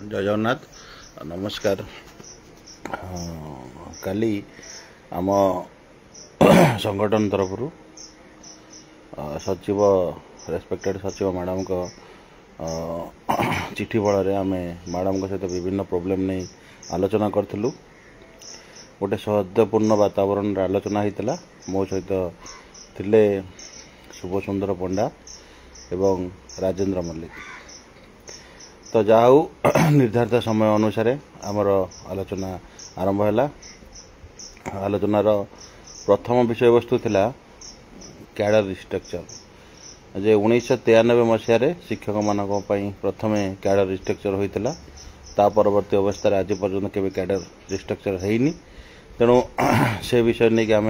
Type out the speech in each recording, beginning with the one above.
जय जगन्नाथ नमस्कार। काली आम संगठन तरफ सचिव रेस्पेक्टेड सचिव मैडम को चिठी बल आम मैडम सहित विभिन्न प्रोब्लेम नहीं आलोचना करूँ। गोटे सौहार्दपूर्ण वातावरण आलोचना होता। मो सहित थिले शुभ सुंदर पंडा एवं राजेंद्र मल्लिक। तो जाऊ निर्धारित समय अनुसार आमर आलोचना आरंभ है। आलोचनार प्रथम विषय वस्तु थिला कैडर रिस्ट्रक्चर। जे 1993 मसीह शिक्षक मानक प्रथम कैडर रिस्ट्रक्चर होता। ता परवर्ती अवस्था आज पर्यटन केवे कैडर रिस्ट्रक्चर हैनी। तेणु से विषय नहीं आम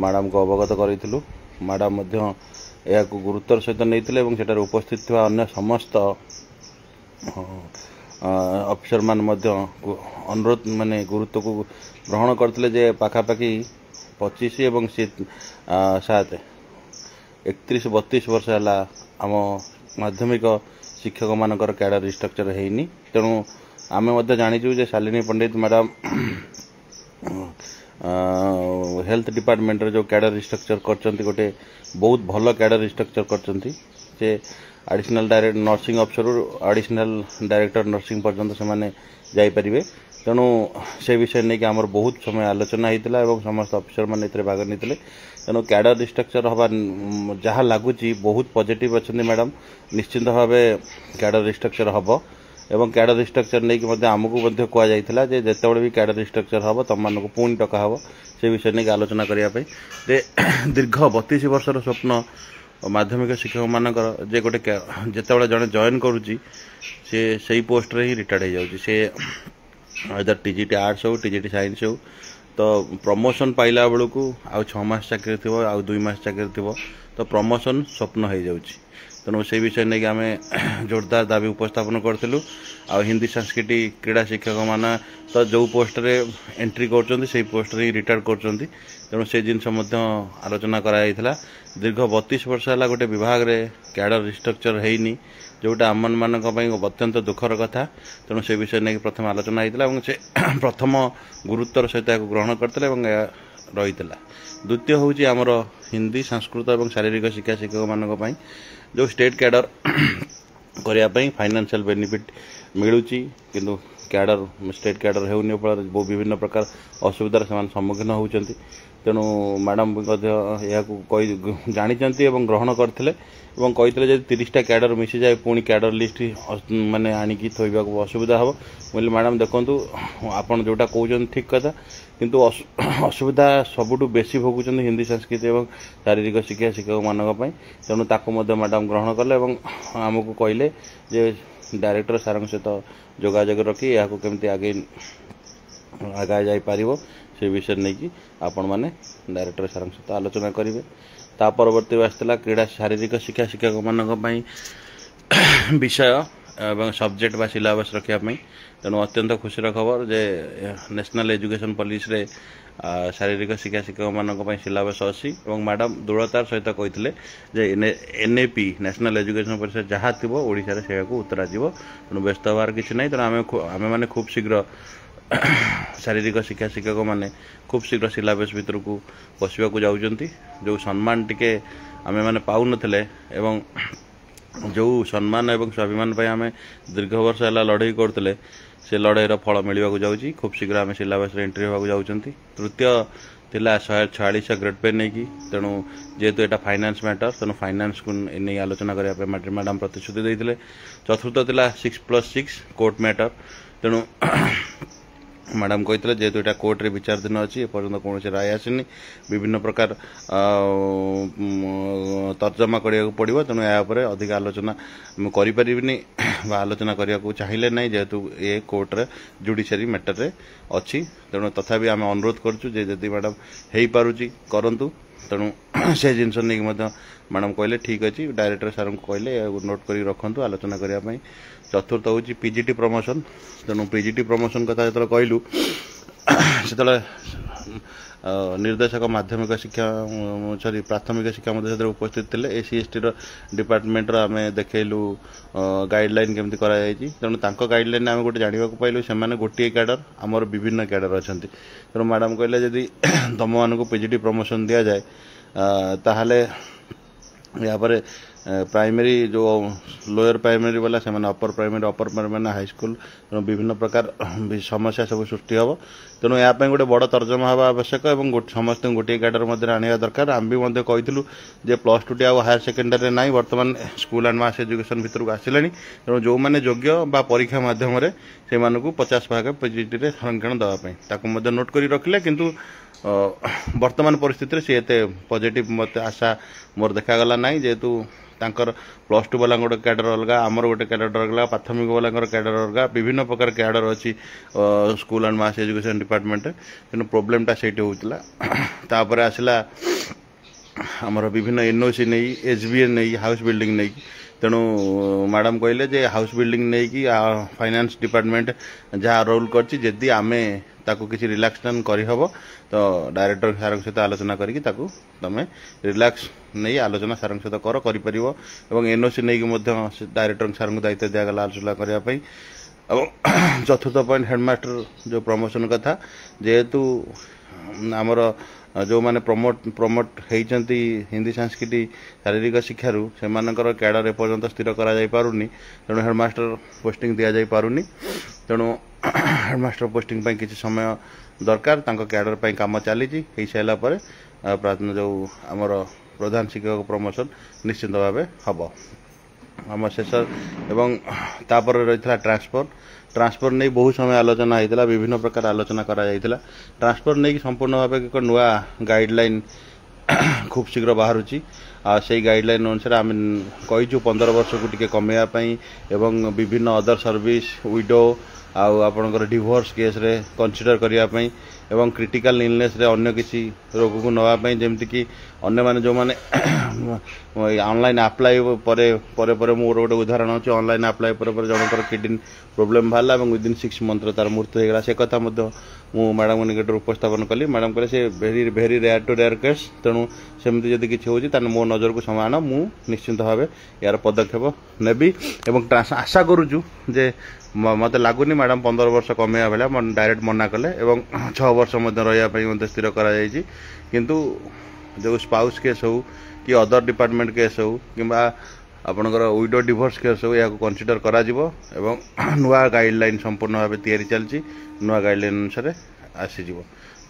मैडम को अवगत करूँ। मैडम यह गुरुत्वर सहित नहीं उपस्थित थी अन्य समस्त अफिसर मान अनुरोध माने गुरुत्व को ग्रहण करते जे पाखापाखि 25 एवं 7 31-32 वर्ष है आम माध्यमिक शिक्षक मानकर कैडर रिस्ट्रक्चर हैनी। तेणु आम जाचु जे Shalini Pandit madam health department जो कैडर रिस्ट्रक्चर करचंती गोटे बहुत भल कैडर रिस्ट्रक्चर करचंती। जे additional director nursing officer additional director nursing पर्यंत से जापरेंगे। तेणु से विषय नहीं कि आमर बहुत समय आलोचना होता और समस्त अफिसर मैंने भाग नहीं। तेणु कैडर रिस्ट्रक्चर हवा जहाँ लगुच बहुत पॉजिटिव अच्छा मैडम निश्चिंत भाव कैडर रिस्ट्रक्चर हम एवं कैडर रिस्ट्रक्चर नहीं कि आमको कहुला जिते भी कैडर रिस्ट्रक्चर हम तुम मानक पुणी डका हम से विषय नहीं आलोचना करने दीर्घ 32 वर्षर स्वप्न माध्यमिक शिक्षक मानकर जे गोटे जिते जड़े जॉइन करुच्ची से पोस्ट रे ही रिटायर्ड हो जाऊँगी। सी इधर टीजीटी आर्ट्स हो टीजीटी साइंस हो तो प्रमोशन पाइला बेलू आउ 6 मास चाकरी थी आउ 2 मास चाकरी थी तो प्रमोशन स्वप्न हो जाऊँगी। तेणु से विषय नहीं आम जोरदार दाबी उपस्थापन करूँ। आ हिंदी संस्कृति क्रीड़ा शिक्षक मान तो जो पोस्ट रे एंट्री कर पोस्ट रे रिटायर कर। तेणु से जिनस आलोचना कराई। दीर्घ 32 वर्ष है गोटे विभाग रे कैडर रिस्ट्रक्चर हैनी जोटा आम मान अत्यंत दुखर कथा। तेणु से विषय नहीं प्रथम आलोचना होता से प्रथम गुरुत्वर सहित ग्रहण करते रही। द्वितीय हूँ आमर हिंदी संस्कृत और शारीरिक शिक्षा शिक्षक मानी जो स्टेट कैडर करने फाइनेंशियल बेनिफिट मिलूँ किंतु कैडर स्टेट कैडर होनी फल विभिन्न प्रकार असुविधार से सम्मुखीन होती। तेणु मैडम जानी ग्रहण करते कही 30टा कैडर मिसी जाए पुणी कैडर लिस्ट माने आणिकी थोड़ा असुविधा हम बोले मैडम देखु आपड़ जोटा कहते ठीक कथा किंतु असुविधा सबुठ बेसी भोगुंट हिंदी संस्कृति और शारीरिक शिक्षा शिक्षक मानी। तेणु ताकू मैडम ग्रहण कले आमको कहले जे डायरेक्टर सार सहित जोगाजोग रखी या केमती आगे आगे जापर से विषय नहीं कि आपण मैंने डायरेक्टर सार सहित आलोचना करेंगे। ता परवर्ती आसला क्रीड़ा शारीरिक शिक्षा शिक्षक मान विषय एवं सब्जेक्ट बा सिलेबस रखापी। तेणु अत्यंत खुशी खबर जे नेशनल एजुकेशन पॉलिसी रे शारीरिक शिक्षा शिक्षक मान सिलेबस अच्छी और मैडम दृढ़तार सहित कहते जे एनएपी नेशनल एजुकेशन पॉलिसी जहाँ थी ओडिशा रे से उत्तरा जीव। तेणु व्यस्त हबार किसी ना। तेणु आम मैंने खूब शीघ्र शारीरिक शिक्षा शिक्षक मैंने खूब शीघ्र सिलेबस भितर को पशिया जाऊँच। जो सम्मान टिके आम मैंने पाऊन एवं जो सम्मान और स्वाभिमान आम दीर्घ वर्ष है लड़ाई करते से लड़ाईर फल मिलवा जाऊँगी। खूब शीघ्र आम सिलेबस एंट्री होगा जाऊँच। तृतीय थिला 146 ग्रेड पे नहीं कि तेणु जेहेतु यहाँ फाइनान्स मैटर तेणु फाइनान्स को नहीं आलोचना करने मैडम प्रतिश्रुति देते। चतुर्थ थिला 6+6 कोर्ट मैटर। तेणु मैडम कहते जेहेतु यहाँ कोर्ट रे विचाराधीन अच्छी एपर्तन कौन राय आसनी विभिन्न प्रकार तर्जमा करा पड़ो। तेणु यापर अधिक आलोचना करें आलोचना करने को चाहिए ना जेहेतु ये कोर्ट रे जुडिशियरी मैटर रे अच्छी। तेणु तथापि आम अनुरोध करुँ जदि मैडम हो पारुची करंतु। तेणु से जिनस नहीं मैडम कहले ठीक अच्छे डायरेक्टर सार को कहले नोट कर रखु आलोचना करने। चतुर्थ हूँ पीजीटी प्रमोशन। तेणु पीजीटी प्रमोशन कथा जो कहलु से निर्देशक माध्यमिक शिक्षा सॉरी प्राथमिक शिक्षा मध्य उपस्थित थे एससी डिपार्टमेंट आम देखलु गाइडलाइन केमती तेणु गाइडलाइन आम गोटे जानवा पाइलु से गोटे कैडर आमर विभिन्न कैडर अच्छा तेणु मैडम कहले जदि तुम मानक पीजीटी प्रमोशन दि जाए ताहले या पर प्राइमरी जो लोअर प्राइमरी वाला से अपर प्राइमरी हाई स्कूल तेणु विभिन्न प्रकार समस्या सब सृष्टि हम तेणु यहाँ गोटे बड़ तर्जमा हवा आवश्यक और समस्त गोटे कैडर मध्य आने दरकार आम भी कहूँ जे प्लस टू टी हायर सेकेंडरी ना बर्तमान स्कूल एंड मास एजुकेशन भितर को आसिलानी तेणु जो मैंने योग्य बा परीक्षा माध्यम से 50% पीजीटी संरक्षण देवाई नोट कर रखिले किंतु वर्तमान परिस्थिति सी एत पॉजिटिव मत आशा मोर देखागला ना जेहेतु तांकर प्लस टू वाला गोटे कैडर अलग आमर गोटे कैडर अलग प्राथमिक वाला कैडर अलग विभिन्न प्रकार कैडर अच्छी school and mass education department तेणु प्रोब्लेमटा से तापर आसला आमर विभिन्न एनओसी नहीं एसबीएन नहीं हाउस बिल्डिंग नहीं तेणु मैडम कहले जे हाउस बिल्डिंग नहीं कि फाइनेंस डिपार्टमेंट जहाँ रोल करदी आम ताकू किसी रिलैक्सेशन करहब तो डायरेक्टर सार सहित आलोचना करी तमें रिलैक्स नहीं आलोचना सार सहित कर एनओसी नहीं डायरेक्टर सार को दायित्व दिगला आलोचना करने चतुर्थ पॉइंट हेडमास्टर जो प्रमोशन कथा जेहेतु आमर जो मैंने प्रमोट होती हिंदी संस्कृति शारीरिक शिक्षारू से कैडर एपर्यंत स्थिर कर हेडमास्टर पोस्टिंग दि जा पारुनी तेणु हेडमास्टर पोस्टिंग किसी समय दरकार कैडर काम चली सारापर जो आमर प्रधान शिक्षक प्रमोशन निश्चित भाव हम आम शेष एवं तापर रही ट्रांसफर नहीं बहुत समय आलोचना होता विभिन्न प्रकार आलोचना करा ट्रांसफर नहीं संपूर्ण भाव एक नुआ गाइडलाइन खूब शीघ्र बाहर से गाइडलाइन अनुसार आम कहीचु 15 वर्ष को टिके कमेवाई एवं विभिन्न अदर सर्विस विडो आपणकर डिवोर्स केस रे कंसीडर करने एवं क्रिटिकल इलनेस रे अन्य किसी रोग को नवाई जमती कि अन्य माने जो माने ऑनलाइन अप्लाई पर मोर गोटे उदाहरण अच्छे ऑनलाइन अप्लाई पर जनकर किडनी प्रोब्लेम बाहर विदिन 6 मंथ तार मृत्यु होगा से कथा मु मैडम निकट उपस्थापन कली मैडम कहले से very very rare to rare case तेणु सेमती जदि किसी होची ताने मो नजर को समान मु निश्चिंत भाव यार पदक्षेप नेबी एवं आशा करूचु जे मत लगुनि मैडम 15 वर्ष कमेवा बेला डायरेक्ट मना कले एवं 6 वर्ष रही स्थिर किंतु जो स्पाउस केस हो कि अदर डिपार्टमेंट केस हो कि आपणकर विडो डिवोर्स केस हो या कंसीडर करा नुआ गाइडलाइन संपूर्ण भाव तैयारी चलती नुआ गाइडलाइन अनुसार आसीज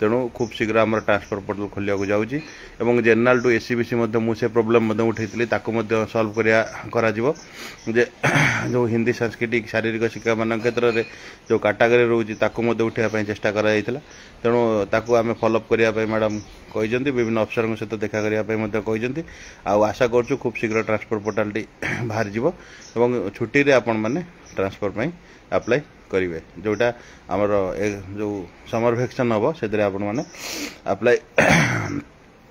तेणु खूब शीघ्र आम ट्रांसफर पोर्टल खोलिया जाऊँगी और जेनराल टू एससीबीसी मुझे प्रोब्लेम उठाई सल्व करा जे जो हिंदी सांस्कृतिक शारीरिक शिक्षा मान क्षेत्र में जो कैटेगरी रोचे उठाई चेष्टा कराई तेणु ताकू आम फॉलोअप करने मैडम कहते विभिन्न अफसर सहित देखा करने आशा करूँ खूब शीघ्र ट्रांसफर पोर्टाल टी बाहर एवं छुट्टी रे आपण मैंने ट्रांसफर अप्लाई करेंगे जोटा आमर जो समर वैकेशन हम से आपण मैंने अप्लाई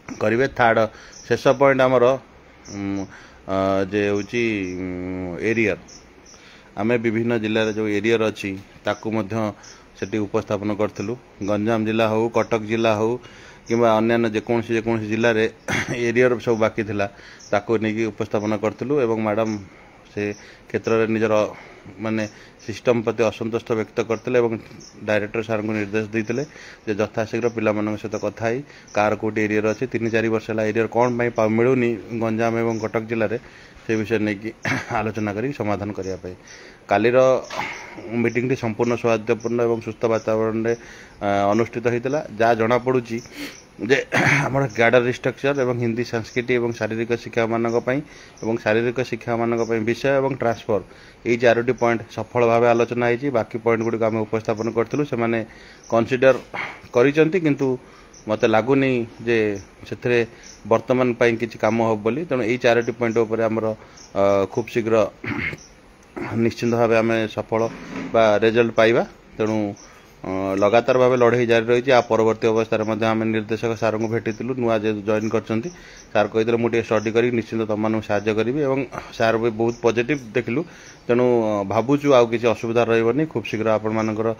करेंगे थर्ड शेष पॉइंट आमर जे हूँ एरियर आम विभिन्न जिले जो एरियर अच्छी से उपस्थापन करूँ गंजाम जिला हो कटक जिला हो कि अन्य जेको जिले में एरियर सब बाकी थिला ताको नहीं उपस्थापन करूँ एवं मैडम से क्षेत्र में निजर माने सिस्टम प्रति असंतोष व्यक्त करते डायरेक्टर सार को निर्देश देते यथाशीघ्र पिला सहित कथा कार कौटे एरिया अच्छे 3-4 वर्ष है एरिया कौन मिलूनी गंजाम एवं कटक जिले में से विषय नहीं आलोचना कर समाधान करने कालीर मीटिंग संपूर्ण सौहार्दपूर्ण और सुस्थ वातावरण में अनुष्ठित होता जहाँ जना पड़ुची जे आम कैडर स्ट्रक्चर एवं हिंदी संस्कृति एवं शारीरिक शिक्षा मानक शारीरिक शिक्षा मानक विषय एवं ट्रांसफर यही 4टी पॉइंट सफल भाव आलोचना होती बाकी पॉइंट गुड़िक आम उपस्थापन करूँ से कंसीडर किंतु मत लगुनि जे से वर्तमान किसी कम हो बोली तेणु यही 4टी पॉइंट उपर आमर खूब शीघ्र निश्चिंत भाव आम सफल बा रिजल्ट पाइबा तेणु लगातार भाव लड़ाई जारी रही परवर्ती अवस्था आम निर्देशक सार को भेटी नुआ जॉइन कर सार कही मुझे स्टडी कर निश्चिंत तुम साहय करी और सार भी बहुत पॉजिटिव देखलु तेणु भावुचु आउ किसी असुविधा रही खूब शीघ्र आपण मानकर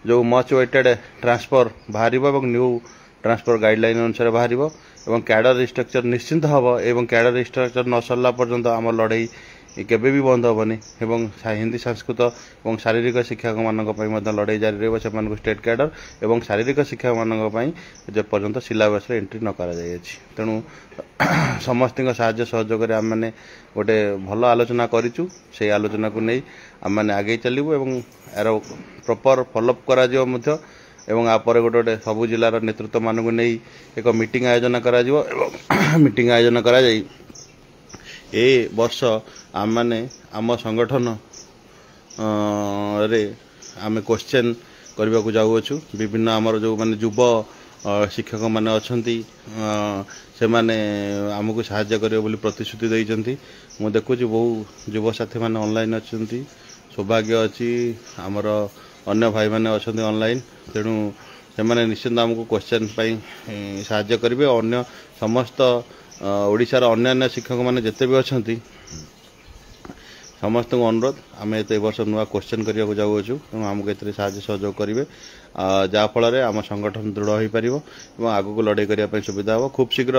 जो मच वेटेड ट्रांसफर बाहर न्यू ट्रांसफर गाइडलाइन अनुसार बाहर एवं कैडर रिस्ट्रक्चर निश्चिंत हम एवं कैडर रिस्ट्रक्चर न सरला पर्यंत आम लड़ाई केबे भी बंद हेनी हिंदी संस्कृत और शारीरिक शिक्षक मानक लड़ाई जारी रही से स्टेट कैडर और शारीरिक शिक्षक मानक जे पर्यंत सिलेबस एंट्री न कर तेणु समस्त साहाय्य सहयोग आम मैंने गोटे भल आलोचना करूँ से आलोचना को नहीं आम मैंने आगे चलू और यार प्रॉपर फॉलोअप करा एवं आपर गोटे गोटे सबू जिलार नेतृत्व मानक नहीं एक मीटिंग आयोजन करा मीटिंग आयोजन करा ए वर्ष आम मैंने आम संगठन रे आम क्वेश्चन करने को जाऊँ विभिन्न आमर जो माने युव शिक्षक माने अछंती से माने आमको सहायता करियो बोली प्रतिश्रुति देइचंती मु देखुची बहु युव साथी माने ऑनलाइन अछंती सौभाग्य अछि आमर अन्य भाई माने अछंती ऑनलाइन तेणु से माने निश्चित आमको क्वेश्चन पई सहायता करिवे अन्य समस्त ओडिशार अन्य शिक्षक माने जेते भी अछंती समस्त को अनुरोध आम ए वर्ष नुआ क्वेश्चन करने को जाऊँ तेणु आमको ए साहाय्य सहयोग करेंगे जहाँफल आम संगठन दृढ़ हो पार और आगक लड़ाई करने सुविधा हम खूब शीघ्र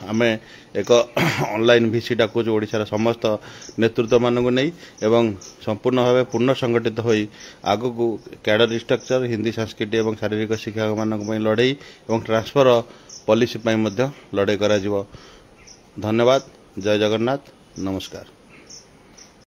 आम एक ऑनलाइन भिसी डाकुँ ओडिशार समस्त नेतृत्व मानक नहीं एवं संपूर्ण भाव पूर्ण संगठित हो आगक कैडर रिस्ट्रक्चर हिंदी संस्कृति और शारीरिक शिक्षक मानक लड़ाई और ट्रांसफर पॉलिसी लड़ाई करा। धन्यवाद। जय जगन्नाथ। नमस्कार।